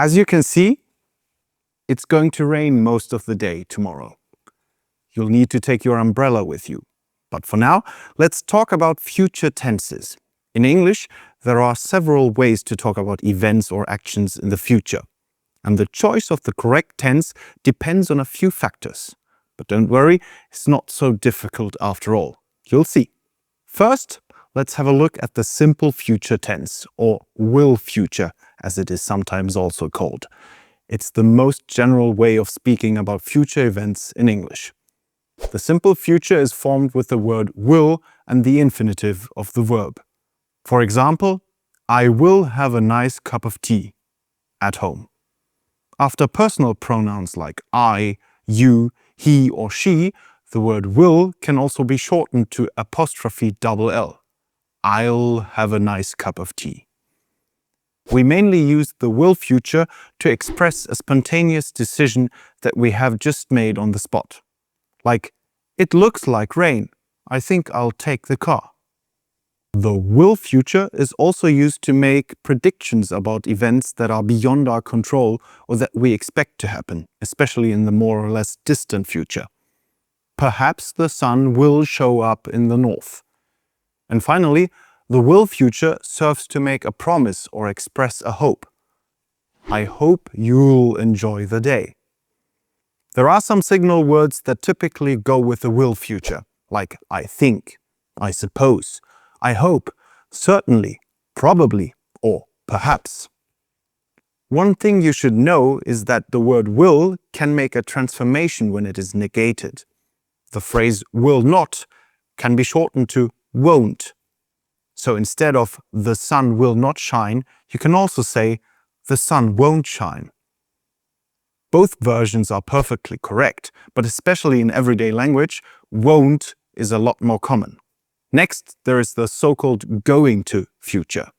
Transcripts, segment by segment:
As you can see, it's going to rain most of the day tomorrow. You'll need to take your umbrella with you. But for now, let's talk about future tenses. In English, there are several ways to talk about events or actions in the future. And the choice of the correct tense depends on a few factors. But don't worry, it's not so difficult after all. You'll see. First, let's have a look at the simple future tense, or will future, as it is sometimes also called. It's the most general way of speaking about future events in English. The simple future is formed with the word will and the infinitive of the verb. For example, I will have a nice cup of tea at home. After personal pronouns like I, you, he or she, the word will can also be shortened to apostrophe double L. I'll have a nice cup of tea. We mainly use the will future to express a spontaneous decision that we have just made on the spot. Like, it looks like rain. I think I'll take the car. The will future is also used to make predictions about events that are beyond our control or that we expect to happen, especially in the more or less distant future. Perhaps the sun will show up in the north. And finally, the will future serves to make a promise or express a hope. I hope you'll enjoy the day. There are some signal words that typically go with the will future, like I think, I suppose, I hope, certainly, probably, or perhaps. One thing you should know is that the word will can make a transformation when it is negated. The phrase will not can be shortened to won't. So instead of the sun will not shine, you can also say the sun won't shine. Both versions are perfectly correct, but especially in everyday language, won't is a lot more common. Next, there is the so-called going to future.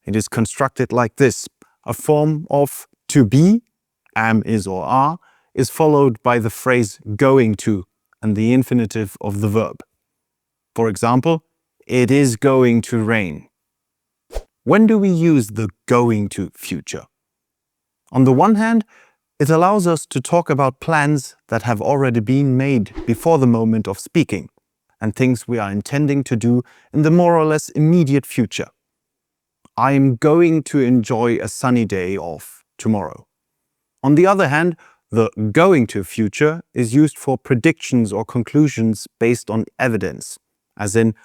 It is constructed like this. A form of to be, am, is, or are, is followed by the phrase going to and the infinitive of the verb. For example, it is going to rain. When do we use the going to future? On the one hand, it allows us to talk about plans that have already been made before the moment of speaking, and things we are intending to do in the more or less immediate future. I'm going to enjoy a sunny day off tomorrow. On the other hand, the going to future is used for predictions or conclusions based on evidence, as in,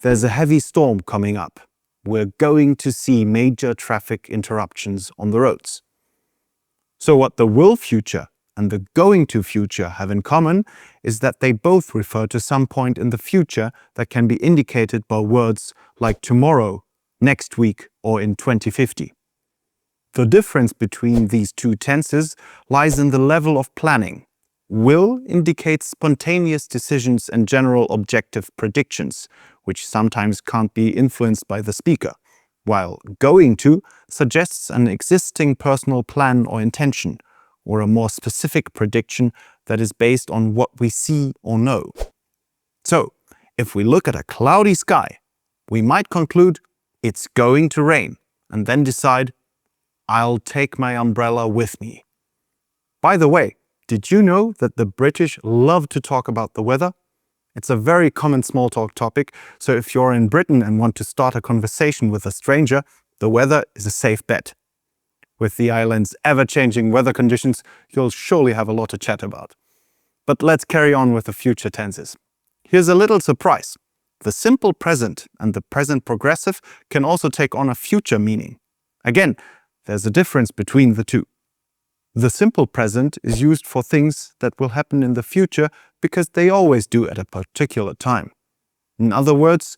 there's a heavy storm coming up. We're going to see major traffic interruptions on the roads. So what the will future and the going to future have in common is that they both refer to some point in the future that can be indicated by words like tomorrow, next week, or in 2050. The difference between these two tenses lies in the level of planning. Will indicates spontaneous decisions and general objective predictions, which sometimes can't be influenced by the speaker, while going to suggests an existing personal plan or intention, or a more specific prediction that is based on what we see or know. So, if we look at a cloudy sky, we might conclude it's going to rain, and then decide, I'll take my umbrella with me. By the way, did you know that the British love to talk about the weather? It's a very common small talk topic, so if you're in Britain and want to start a conversation with a stranger, the weather is a safe bet. With the island's ever-changing weather conditions, you'll surely have a lot to chat about. But let's carry on with the future tenses. Here's a little surprise. The simple present and the present progressive can also take on a future meaning. Again, there's a difference between the two. The simple present is used for things that will happen in the future because they always do at a particular time. In other words,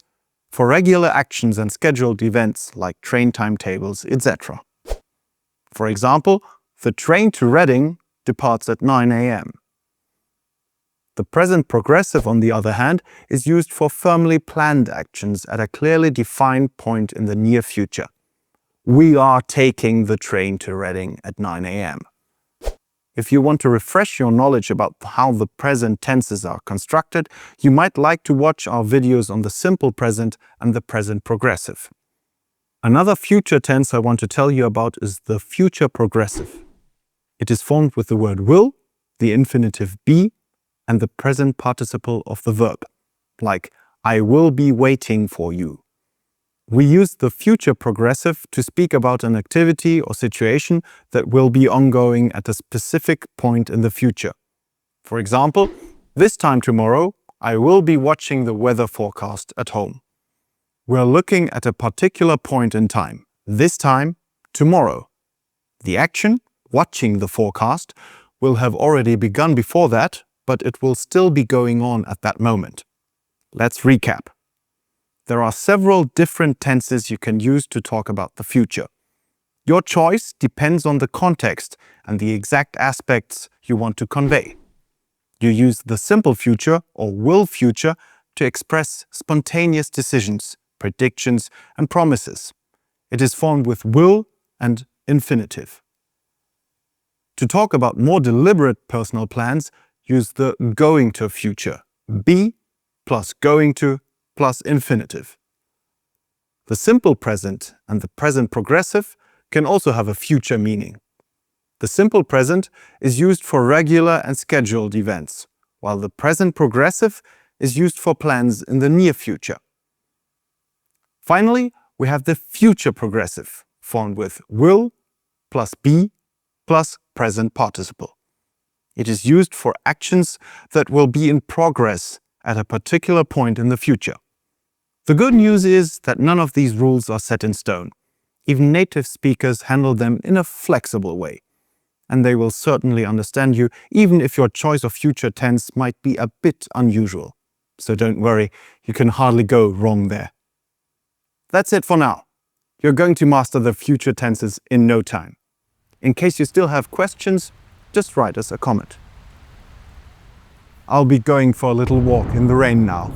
for regular actions and scheduled events like train timetables, etc. For example, the train to Reading departs at 9 a.m. The present progressive, on the other hand, is used for firmly planned actions at a clearly defined point in the near future. We are taking the train to Reading at 9 a.m. If you want to refresh your knowledge about how the present tenses are constructed, you might like to watch our videos on the simple present and the present progressive. Another future tense I want to tell you about is the future progressive. It is formed with the word will, the infinitive be, and the present participle of the verb, like I will be waiting for you. We use the future progressive to speak about an activity or situation that will be ongoing at a specific point in the future. For example, this time tomorrow, I will be watching the weather forecast at home. We're looking at a particular point in time. This time, tomorrow. The action, watching the forecast, will have already begun before that, but it will still be going on at that moment. Let's recap. There are several different tenses you can use to talk about the future. Your choice depends on the context and the exact aspects you want to convey. You use the simple future or will future to express spontaneous decisions, predictions, and promises. It is formed with will and infinitive. To talk about more deliberate personal plans, use the going to future, be plus going to plus infinitive. The simple present and the present progressive can also have a future meaning. The simple present is used for regular and scheduled events, while the present progressive is used for plans in the near future. Finally, we have the future progressive, formed with will plus be plus present participle. It is used for actions that will be in progress at a particular point in the future. The good news is that none of these rules are set in stone. Even native speakers handle them in a flexible way. And they will certainly understand you, even if your choice of future tense might be a bit unusual. So don't worry, you can hardly go wrong there. That's it for now. You're going to master the future tenses in no time. In case you still have questions, just write us a comment. I'll be going for a little walk in the rain now.